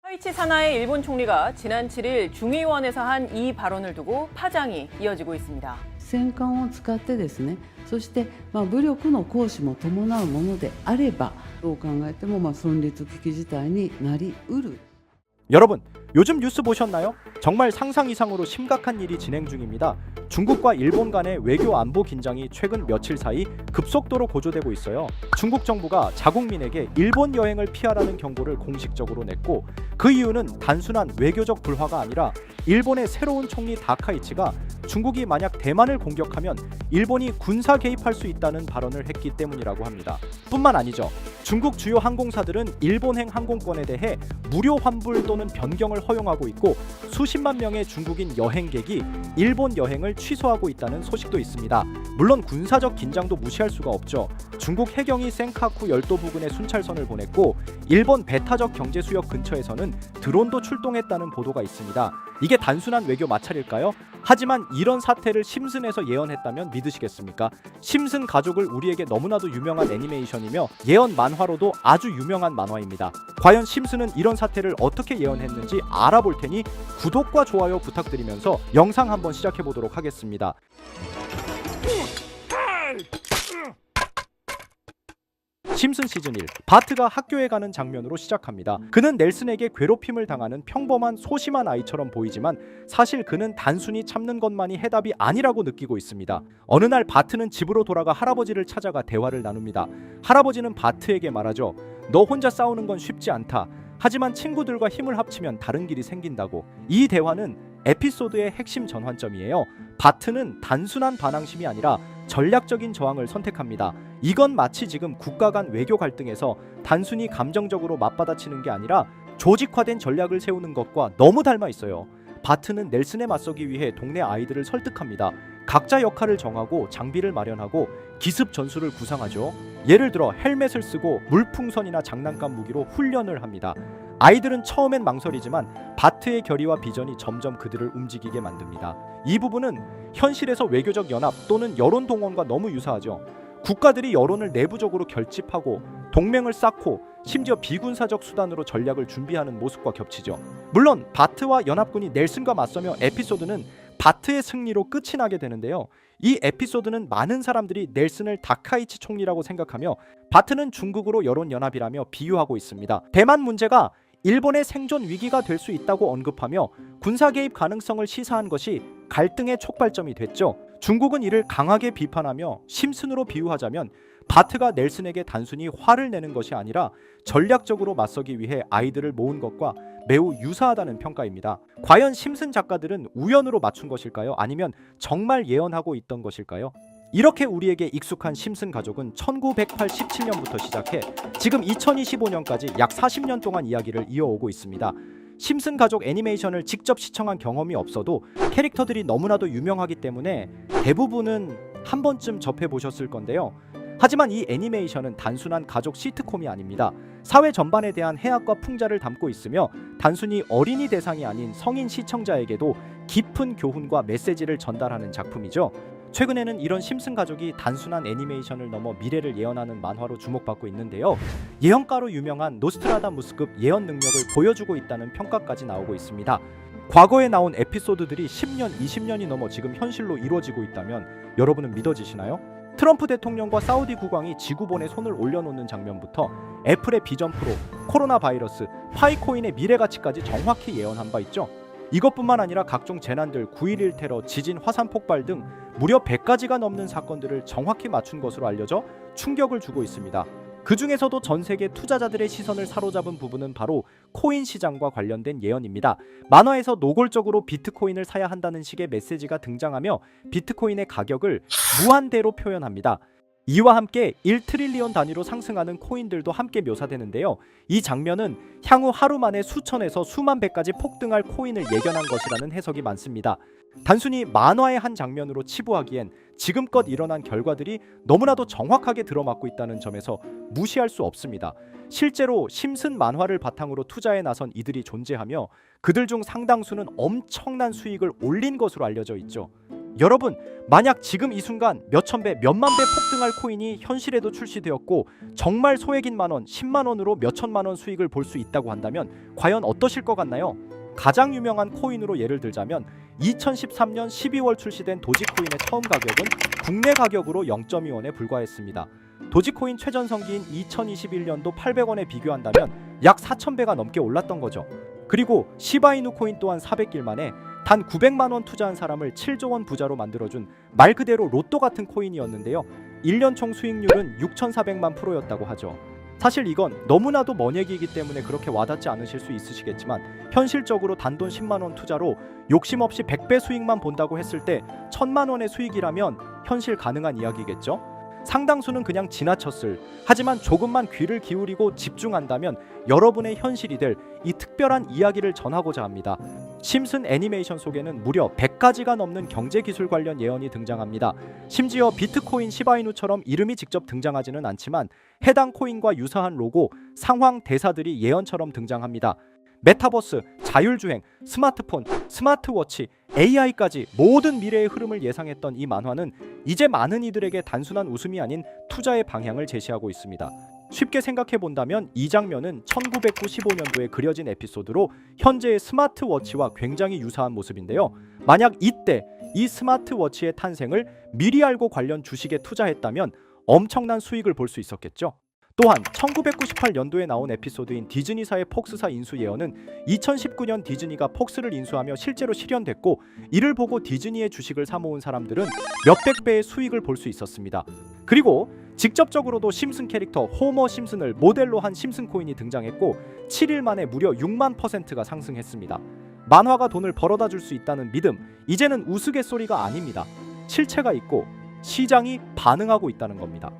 타이치 사나이 일본 총리가 지난 7일 중의원에서 한 이 발언을 두고 파장이 이어지고 있습니다. 戦艦を使ってですね、そして武力の行使も伴うものであれば、どう考えても存立危機事態になりうる。 여러분, 요즘 뉴스 보셨나요? 정말 상상 이상으로 심각한 일이 진행 중입니다. 중국과 일본 간의 외교 안보 긴장이 최근 며칠 사이 급속도로 고조되고 있어요. 중국 정부가 자국민에게 일본 여행을 피하라는 경고를 공식적으로 냈고, 그 이유는 단순한 외교적 불화가 아니라 일본의 새로운 총리 다카이치가 중국이 만약 대만을 공격하면 일본이 군사 개입할 수 있다는 발언을 했기 때문이라고 합니다. 뿐만 아니죠. 중국 주요 항공사들은 일본행 항공권에 대해 무료 환불 또는 변경을 허용하고 있고, 수십만 명의 중국인 여행객이 일본 여행을 취소하고 있다는 소식도 있습니다. 물론 군사적 긴장도 무시할 수가 없죠. 중국 해경이 센카쿠 열도 부근에 순찰선을 보냈고, 일본 배타적 경제 수역 근처에서는 드론도 출동했다는 보도가 있습니다. 이게 단순한 외교 마찰일까요? 하지만 이런 사태를 심슨에서 예언했다면 믿으시겠습니까? 심슨 가족을 우리에게 너무나도 유명한 애니메이션이며 예언 만화로도 아주 유명한 만화입니다. 과연 심슨은 이런 사태를 어떻게 예언했는지 알아볼 테니 구독과 좋아요 부탁드리면서 영상 한번 시작해 보도록 하겠습니다. 심슨 시즌 1, 바트가 학교에 가는 장면으로 시작합니다. 그는 넬슨에게 괴롭힘을 당하는 평범한 소심한 아이처럼 보이지만 사실 그는 단순히 참는 것만이 해답이 아니라고 느끼고 있습니다. 어느 날 바트는 집으로 돌아가 할아버지를 찾아가 대화를 나눕니다. 할아버지는 바트에게 말하죠. 너 혼자 싸우는 건 쉽지 않다. 하지만 친구들과 힘을 합치면 다른 길이 생긴다고. 이 대화는 에피소드의 핵심 전환점이에요. 바트는 단순한 반항심이 아니라 전략적인 저항을 선택합니다. 이건 마치 지금 국가 간 외교 갈등에서 단순히 감정적으로 맞받아치는 게 아니라 조직화된 전략을 세우는 것과 너무 닮아 있어요. 바트는 넬슨에 맞서기 위해 동네 아이들을 설득합니다. 각자 역할을 정하고 장비를 마련하고 기습 전술을 구상하죠. 예를 들어 헬멧을 쓰고 물풍선이나 장난감 무기로 훈련을 합니다. 아이들은 처음엔 망설이지만 바트의 결의와 비전이 점점 그들을 움직이게 만듭니다. 이 부분은 현실에서 외교적 연합 또는 여론 동원과 너무 유사하죠. 국가들이 여론을 내부적으로 결집하고 동맹을 쌓고 심지어 비군사적 수단으로 전략을 준비하는 모습과 겹치죠. 물론 바트와 연합군이 넬슨과 맞서며 에피소드는 바트의 승리로 끝이 나게 되는데요. 이 에피소드는 많은 사람들이 넬슨을 다카이치 총리라고 생각하며 바트는 중국으로 여론연합이라며 비유하고 있습니다. 대만 문제가 일본의 생존 위기가 될 수 있다고 언급하며 군사 개입 가능성을 시사한 것이 갈등의 촉발점이 됐죠. 중국은 이를 강하게 비판하며 심슨으로 비유하자면 바트가 넬슨에게 단순히 화를 내는 것이 아니라 전략적으로 맞서기 위해 아이들을 모은 것과 매우 유사하다는 평가입니다. 과연 심슨 작가들은 우연으로 맞춘 것일까요? 아니면 정말 예언하고 있던 것일까요? 이렇게 우리에게 익숙한 심슨 가족은 1987년부터 시작해 지금 2025년까지 약 40년 동안 이야기를 이어오고 있습니다. 심슨 가족 애니메이션을 직접 시청한 경험이 없어도 캐릭터들이 너무나도 유명하기 때문에 대부분은 한 번쯤 접해보셨을 건데요. 하지만 이 애니메이션은 단순한 가족 시트콤이 아닙니다. 사회 전반에 대한 해악과 풍자를 담고 있으며 단순히 어린이 대상이 아닌 성인 시청자에게도 깊은 교훈과 메시지를 전달하는 작품이죠. 최근에는 이런 심슨 가족이 단순한 애니메이션을 넘어 미래를 예언하는 만화로 주목받고 있는데요. 예언가로 유명한 노스트라다무스급 예언 능력을 보여주고 있다는 평가까지 나오고 있습니다. 과거에 나온 에피소드들이 10년, 20년이 넘어 지금 현실로 이루어지고 있다면 여러분은 믿어지시나요? 트럼프 대통령과 사우디 국왕이 지구본에 손을 올려놓는 장면부터 애플의 비전 프로, 코로나 바이러스, 파이코인의 미래 가치까지 정확히 예언한 바 있죠. 이것뿐만 아니라 각종 재난들, 9.11 테러, 지진, 화산 폭발 등 무려 100가지가 넘는 사건들을 정확히 맞춘 것으로 알려져 충격을 주고 있습니다. 그 중에서도 전 세계 투자자들의 시선을 사로잡은 부분은 바로 코인 시장과 관련된 예언입니다. 만화에서 노골적으로 비트코인을 사야 한다는 식의 메시지가 등장하며 비트코인의 가격을 무한대로 표현합니다. 이와 함께 1트릴리언 단위로 상승하는 코인들도 함께 묘사되는데요. 이 장면은 향후 하루 만에 수천에서 수만 배까지 폭등할 코인을 예견한 것이라는 해석이 많습니다. 단순히 만화의 한 장면으로 치부하기엔 지금껏 일어난 결과들이 너무나도 정확하게 들어맞고 있다는 점에서 무시할 수 없습니다. 실제로 심슨 만화를 바탕으로 투자에 나선 이들이 존재하며 그들 중 상당수는 엄청난 수익을 올린 것으로 알려져 있죠. 여러분, 만약 지금 이 순간 몇천 배, 몇만 배 폭등할 코인이 현실에도 출시되었고 정말 소액인 만원, 10만 원으로 몇천만 원 수익을 볼 수 있다고 한다면 과연 어떠실 것 같나요? 가장 유명한 코인으로 예를 들자면 2013년 12월 출시된 도지코인의 처음 가격은 국내 가격으로 0.2원에 불과했습니다. 도지코인 최전성기인 2021년도 800원에 비교한다면 약 4,000배가 넘게 올랐던 거죠. 그리고 시바이누 코인 또한 400일 만에 단 900만 원 투자한 사람을 7조 원 부자로 만들어준 말 그대로 로또 같은 코인이었는데요. 1년 총 수익률은 6,400만 %였다고 하죠. 사실 이건 너무나도 먼 얘기이기 때문에 그렇게 와닿지 않으실 수 있으시겠지만 현실적으로 단돈 10만 원 투자로 욕심 없이 100배 수익만 본다고 했을 때 1,000만 원의 수익이라면 현실 가능한 이야기겠죠? 상당수는 그냥 지나쳤을, 하지만 조금만 귀를 기울이고 집중한다면 여러분의 현실이 될 이 특별한 이야기를 전하고자 합니다. 심슨 애니메이션 속에는 무려 100가지가 넘는 경제기술 관련 예언이 등장합니다. 심지어 비트코인 시바이누처럼 이름이 직접 등장하지는 않지만 해당 코인과 유사한 로고, 상황, 대사들이 예언처럼 등장합니다. 메타버스, 자율주행, 스마트폰, 스마트워치, AI까지 모든 미래의 흐름을 예상했던 이 만화는 이제 많은 이들에게 단순한 웃음이 아닌 투자의 방향을 제시하고 있습니다. 쉽게 생각해 본다면 이 장면은 1995년도에 그려진 에피소드로 현재의 스마트워치와 굉장히 유사한 모습인데요. 만약 이때 이 스마트워치의 탄생을 미리 알고 관련 주식에 투자했다면 엄청난 수익을 볼 수 있었겠죠. 또한 1998년도에 나온 에피소드인 디즈니사의 폭스사 인수 예언은 2019년 디즈니가 폭스를 인수하며 실제로 실현됐고, 이를 보고 디즈니의 주식을 사모은 사람들은 몇백 배의 수익을 볼 수 있었습니다. 그리고 직접적으로도 심슨 캐릭터 호머 심슨을 모델로 한 심슨 코인이 등장했고 7일 만에 무려 6만 %가 상승했습니다. 만화가 돈을 벌어다 줄 수 있다는 믿음, 이제는 우스갯소리가 아닙니다. 실체가 있고 시장이 반응하고 있다는 겁니다.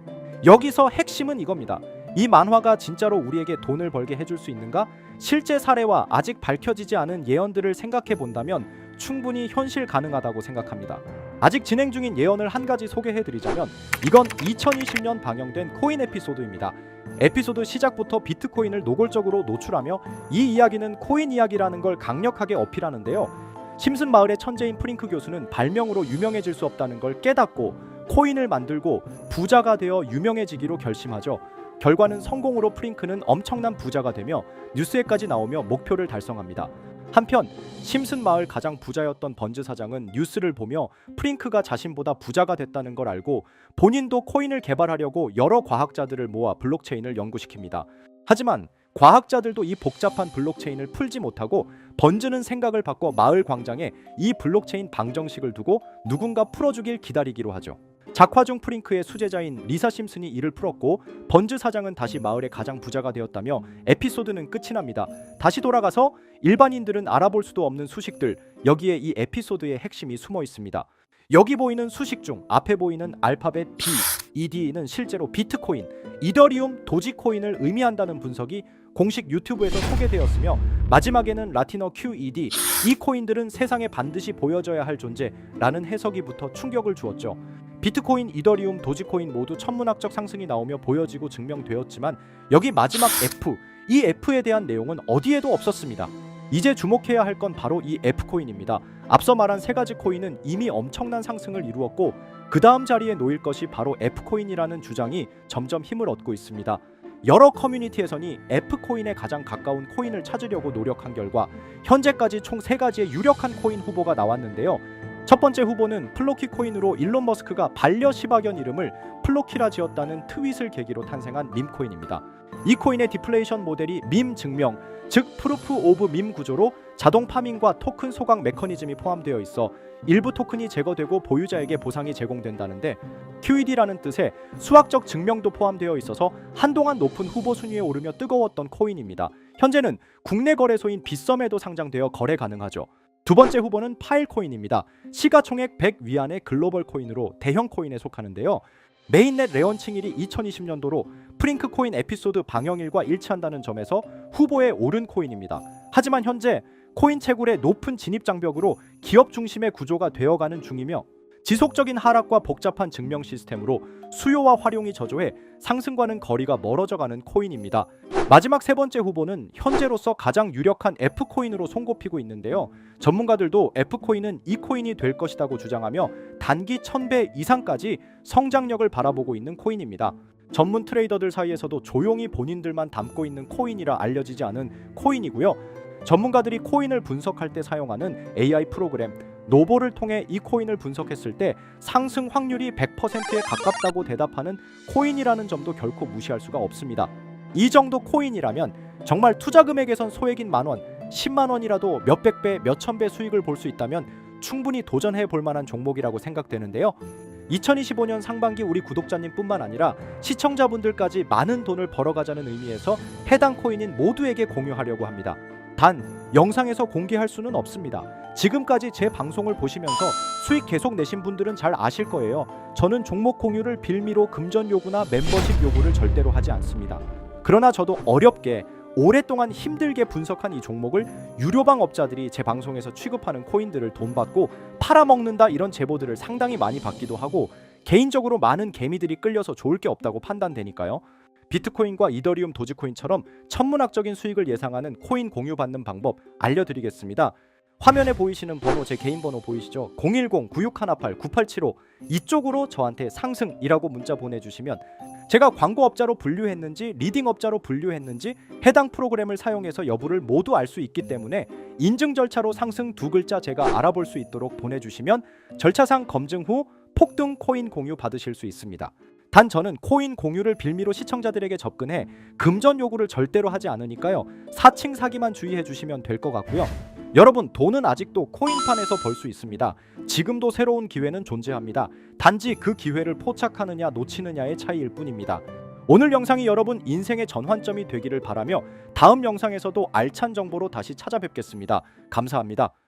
여기서 핵심은 이겁니다. 이 만화가 진짜로 우리에게 돈을 벌게 해줄 수 있는가? 실제 사례와 아직 밝혀지지 않은 예언들을 생각해 본다면 충분히 현실 가능하다고 생각합니다. 아직 진행 중인 예언을 한 가지 소개해드리자면 이건 2020년 방영된 코인 에피소드입니다. 에피소드 시작부터 비트코인을 노골적으로 노출하며 이 이야기는 코인 이야기라는 걸 강력하게 어필하는데요. 심슨 마을의 천재인 프링크 교수는 발명으로 유명해질 수 없다는 걸 깨닫고 코인을 만들고 부자가 되어 유명해지기로 결심하죠. 결과는 성공으로 프링크는 엄청난 부자가 되며 뉴스에까지 나오며 목표를 달성합니다. 한편 심슨 마을 가장 부자였던 번즈 사장은 뉴스를 보며 프링크가 자신보다 부자가 됐다는 걸 알고 본인도 코인을 개발하려고 여러 과학자들을 모아 블록체인을 연구시킵니다. 하지만 과학자들도 이 복잡한 블록체인을 풀지 못하고 번즈는 생각을 바꿔 마을 광장에 이 블록체인 방정식을 두고 누군가 풀어주길 기다리기로 하죠. 작화 중 프링크의 수제자인 리사 심슨이 이를 풀었고 번즈 사장은 다시 마을의 가장 부자가 되었다며 에피소드는 끝이 납니다. 다시 돌아가서 일반인들은 알아볼 수도 없는 수식들, 여기에 이 에피소드의 핵심이 숨어 있습니다. 여기 보이는 수식 중 앞에 보이는 알파벳 B, ED는 실제로 비트코인, 이더리움, 도지코인을 의미한다는 분석이 공식 유튜브에서 소개되었으며 마지막에는 라틴어 QED, 이 코인들은 세상에 반드시 보여져야 할 존재라는 해석이 붙어 충격을 주었죠. 비트코인, 이더리움, 도지코인 모두 천문학적 상승이 나오며 보여지고 증명되었지만 여기 마지막 F, 이 F에 대한 내용은 어디에도 없었습니다. 이제 주목해야 할 건 바로 이 F코인입니다. 앞서 말한 세 가지 코인은 이미 엄청난 상승을 이루었고 그 다음 자리에 놓일 것이 바로 F코인이라는 주장이 점점 힘을 얻고 있습니다. 여러 커뮤니티에서는 F코인에 가장 가까운 코인을 찾으려고 노력한 결과 현재까지 총 3가지의 유력한 코인 후보가 나왔는데요. 첫 번째 후보는 플로키 코인으로 일론 머스크가 반려 시바견 이름을 플로키라 지었다는 트윗을 계기로 탄생한 밈코인입니다. 이 코인의 디플레이션 모델이 밈 증명, 즉 프루프 오브 밈 구조로 자동 파밍과 토큰 소각 메커니즘이 포함되어 있어 일부 토큰이 제거되고 보유자에게 보상이 제공된다는데 QED라는 뜻의 수학적 증명도 포함되어 있어서 한동안 높은 후보 순위에 오르며 뜨거웠던 코인입니다. 현재는 국내 거래소인 빗썸에도 상장되어 거래 가능하죠. 두 번째 후보는 파일코인입니다. 시가총액 100 위안의 글로벌 코인으로 대형 코인에 속하는데요. 메인넷 레언칭일이 2020년도로 프링크 코인 에피소드 방영일과 일치한다는 점에서 후보에 오른 코인입니다. 하지만 현재 코인 채굴의 높은 진입 장벽으로 기업 중심의 구조가 되어가는 중이며 지속적인 하락과 복잡한 증명 시스템으로 수요와 활용이 저조해 상승과는 거리가 멀어져가는 코인입니다. 마지막 세 번째 후보는 현재로서 가장 유력한 F코인으로 손꼽히고 있는데요. 전문가들도 F코인은 이 코인이 될 것이라고 주장하며 단기 1000배 이상까지 성장력을 바라보고 있는 코인입니다. 전문 트레이더들 사이에서도 조용히 본인들만 담고 있는 코인이라 알려지지 않은 코인이고요. 전문가들이 코인을 분석할 때 사용하는 AI 프로그램 노보를 통해 이 코인을 분석했을 때 상승 확률이 100%에 가깝다고 대답하는 코인이라는 점도 결코 무시할 수가 없습니다. 이 정도 코인이라면 정말 투자 금액에선 소액인 만원, 10만 원이라도 몇백 배, 몇천 배 수익을 볼 수 있다면 충분히 도전해 볼 만한 종목이라고 생각되는데요. 2025년 상반기 우리 구독자님뿐만 아니라 시청자분들까지 많은 돈을 벌어가자는 의미에서 해당 코인인 모두에게 공유하려고 합니다. 단 영상에서 공개할 수는 없습니다. 지금까지 제 방송을 보시면서 수익 계속 내신 분들은 잘 아실 거예요. 저는 종목 공유를 빌미로 금전 요구나 멤버십 요구를 절대로 하지 않습니다. 그러나 저도 어렵게 오랫동안 힘들게 분석한 이 종목을 유료방 업자들이 제 방송에서 취급하는 코인들을 돈 받고 팔아먹는다 이런 제보들을 상당히 많이 받기도 하고 개인적으로 많은 개미들이 끌려서 좋을 게 없다고 판단되니까요. 비트코인과 이더리움 도지코인처럼 천문학적인 수익을 예상하는 코인 공유 받는 방법 알려드리겠습니다. 화면에 보이시는 번호, 제 개인 번호 보이시죠? 010-9618-9875 이쪽으로 저한테 상승이라고 문자 보내주시면 제가 광고업자로 분류했는지 리딩업자로 분류했는지 해당 프로그램을 사용해서 여부를 모두 알 수 있기 때문에 인증 절차로 상승 두 글자 제가 알아볼 수 있도록 보내주시면 절차상 검증 후 폭등 코인 공유 받으실 수 있습니다. 단 저는 코인 공유를 빌미로 시청자들에게 접근해 금전 요구를 절대로 하지 않으니까요. 사칭 사기만 주의해 주시면 될 것 같고요. 여러분, 돈은 아직도 코인판에서 벌 수 있습니다. 지금도 새로운 기회는 존재합니다. 단지 그 기회를 포착하느냐 놓치느냐의 차이일 뿐입니다. 오늘 영상이 여러분 인생의 전환점이 되기를 바라며 다음 영상에서도 알찬 정보로 다시 찾아뵙겠습니다. 감사합니다.